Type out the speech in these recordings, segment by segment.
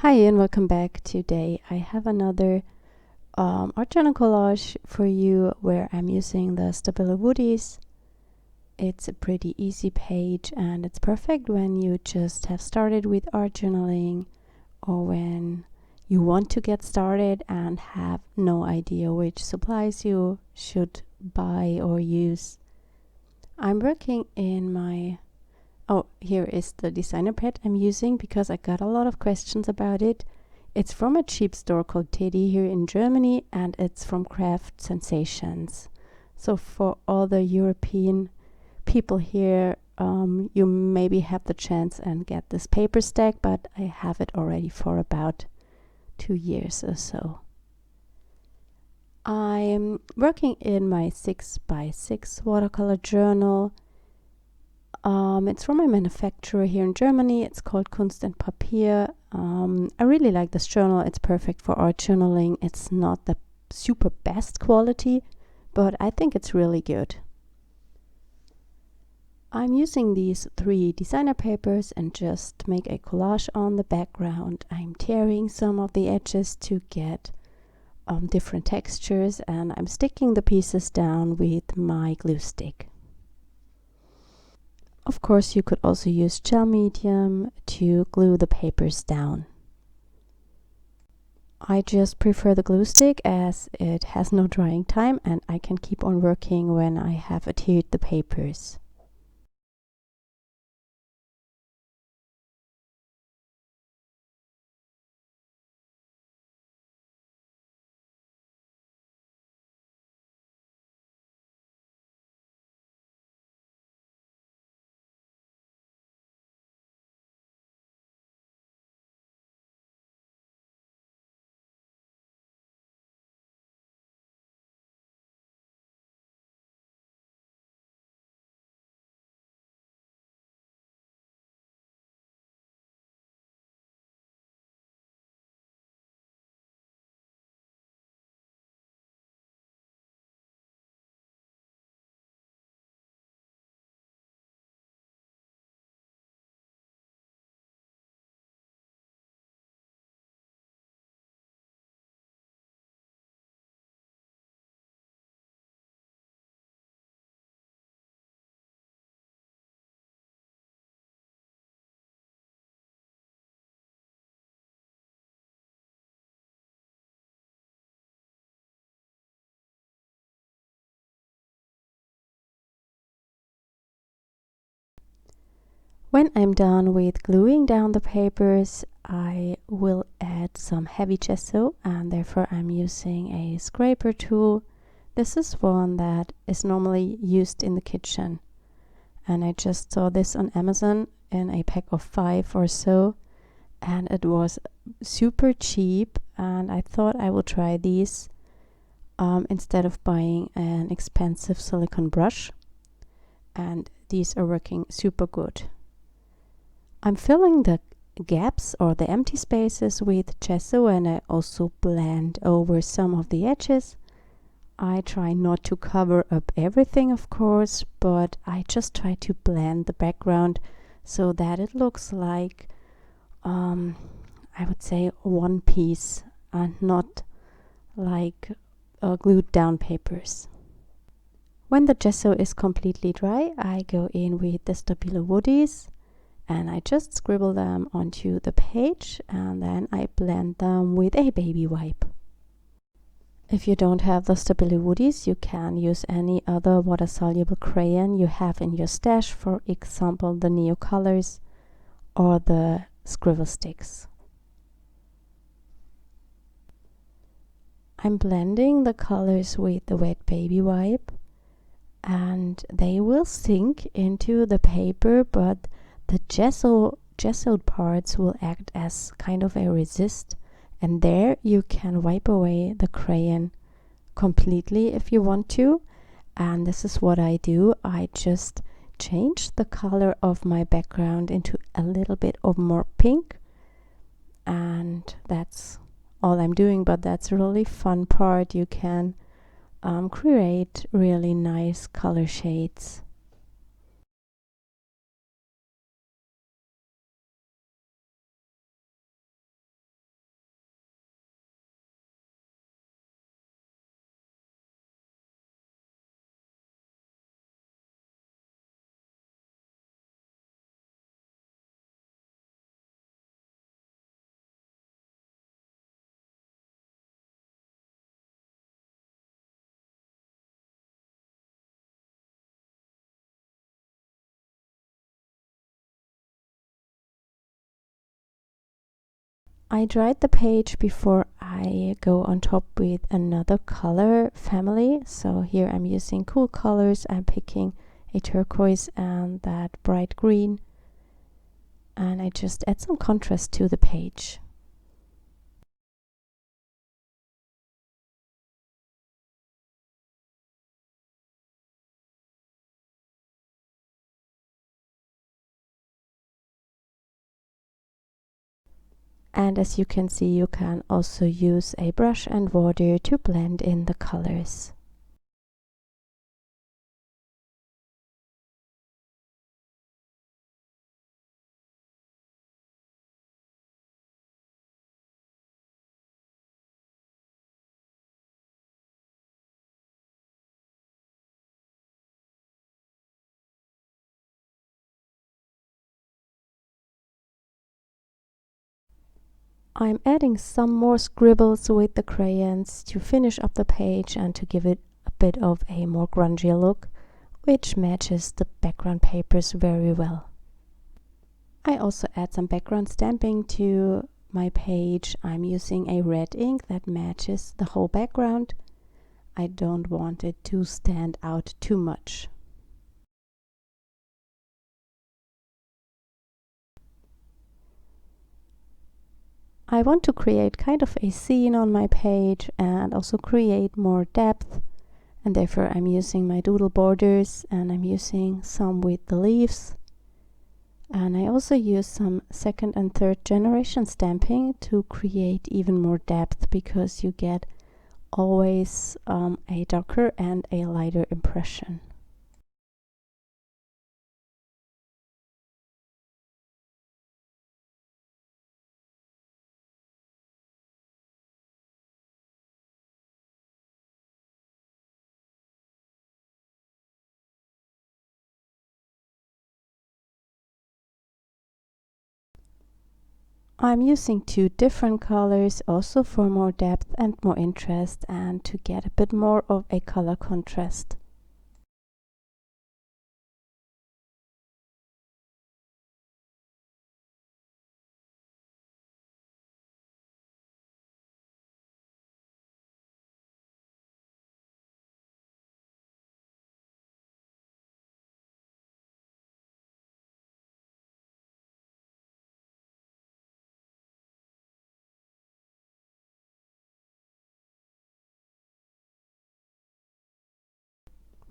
Hi and welcome back. Today I have another art journal collage for you where I'm using the Stabilo Woodys. It's a pretty easy page and it's perfect when you just have started with art journaling or when you want to get started and have no idea which supplies you should buy or use. I'm working in my here is the designer pad I'm using because I got a lot of questions about it. It's from a cheap store called Teddy here in Germany and it's from Craft Sensations. So for all the European people here, you maybe have the chance and get this paper stack, but I have it already for about 2 years or so. I'm working in my 6x6 watercolor journal. It's from a manufacturer here in Germany. It's called Kunst und Papier. I really like this journal. It's perfect for art journaling. It's not the super best quality, but I think it's really good. I'm using these 3 designer papers and just make a collage on the background. I'm tearing some of the edges to get different textures, and I'm sticking the pieces down with my glue stick. Of course, you could also use gel medium to glue the papers down. I just prefer the glue stick as it has no drying time and I can keep on working when I have adhered the papers. When I'm done with gluing down the papers, I will add some heavy gesso and therefore I'm using a scraper tool. This is one that is normally used in the kitchen. And I just saw this on Amazon in a pack of 5 or so. And it was super cheap and I thought I would try these instead of buying an expensive silicone brush. And these are working super good. I'm filling the gaps or the empty spaces with gesso and I also blend over some of the edges. I try not to cover up everything, of course, but I just try to blend the background so that it looks like, I would say, one piece and not like glued down papers. When the gesso is completely dry, I go in with the Stabilo Woodys and I just scribble them onto the page and then I blend them with a baby wipe. If you don't have the Stabilo Woodys, you can use any other water-soluble crayon you have in your stash, for example the Neo Colors or the scribble sticks. I'm blending the colors with the wet baby wipe and they will sink into the paper, but the gessoed parts will act as kind of a resist, and there you can wipe away the crayon completely if you want to. And this is what I do. I just change the color of my background into a little bit of more pink, and that's all I'm doing, but that's a really fun part. You can create really nice color shades. I dried the page before I go on top with another color family. So here I'm using cool colors. I'm picking a turquoise and that bright green. And I just add some contrast to the page. And as you can see, you can also use a brush and water to blend in the colors. I'm adding some more scribbles with the crayons to finish up the page and to give it a bit of a more grungy look, which matches the background papers very well. I also add some background stamping to my page. I'm using a red ink that matches the whole background. I don't want it to stand out too much. I want to create kind of a scene on my page and also create more depth, and therefore I'm using my doodle borders and I'm using some with the leaves. And I also use some second and third generation stamping to create even more depth, because you get always a darker and a lighter impression. I'm using two different colors also for more depth and more interest, and to get a bit more of a color contrast.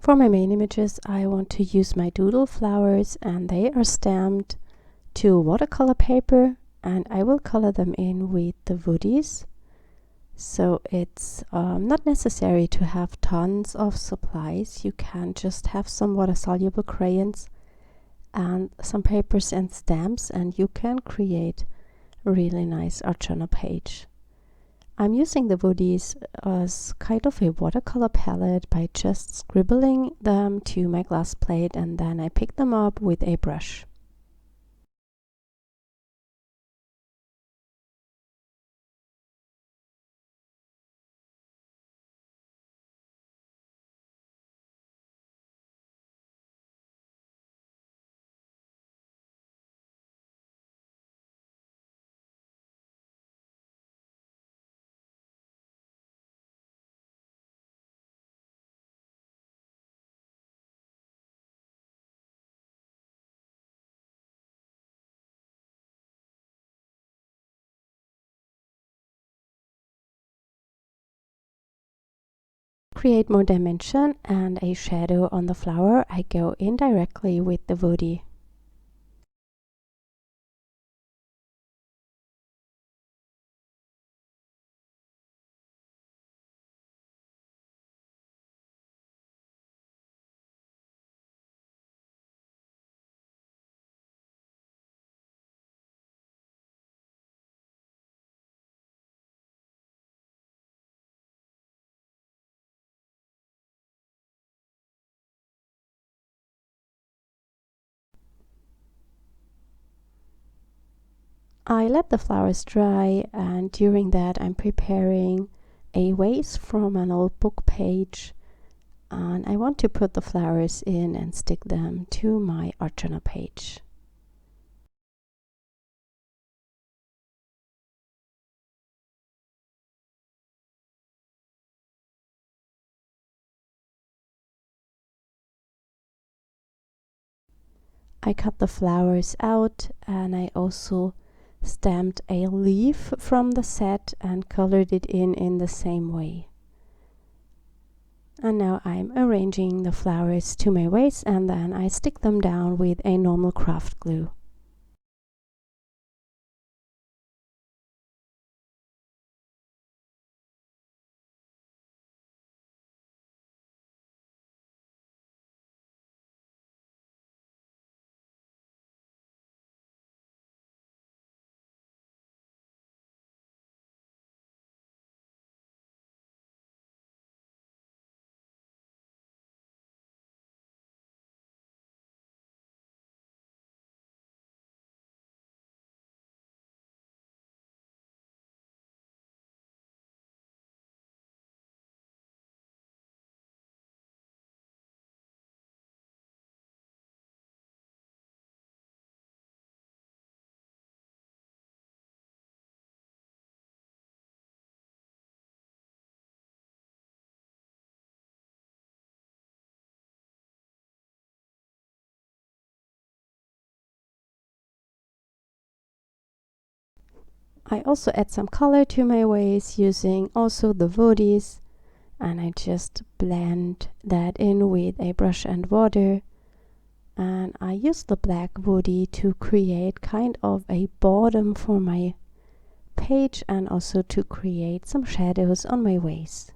For my main images, I want to use my Doodle Flowers, and they are stamped to watercolor paper, and I will color them in with the Woodys. So it's not necessary to have tons of supplies. You can just have some water-soluble crayons and some papers and stamps, and you can create a really nice art journal page. I'm using the Woodys as kind of a watercolor palette by just scribbling them to my glass plate, and then I pick them up with a brush. Create more dimension and a shadow on the flower, I go in directly with the Woody. I let the flowers dry, and during that I'm preparing a vase from an old book page, and I want to put the flowers in and stick them to my art journal page. I cut the flowers out, and I also stamped a leaf from the set and colored it in the same way. And now I'm arranging the flowers to my vase, and then I stick them down with a normal craft glue. I also add some color to my vase using also the Woodys, and I just blend that in with a brush and water. And I use the black woody to create kind of a bottom for my page and also to create some shadows on my vase.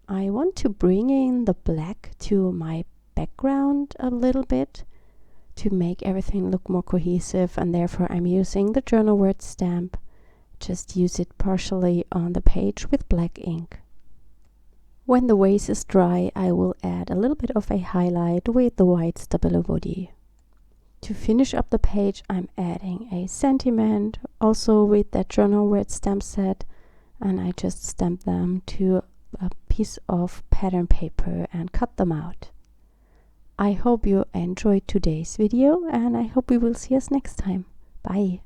I want to bring in the black to my background a little bit to make everything look more cohesive, and therefore I'm using the journal word stamp. Just use it partially on the page with black ink. When the vase is dry, I will add a little bit of a highlight with the white Stabilo Woody. To finish up the page, I'm adding a sentiment, also with that journal word stamp set, and I just stamp them to a piece of pattern paper and cut them out. I hope you enjoyed today's video, and I hope you will see us next time. Bye!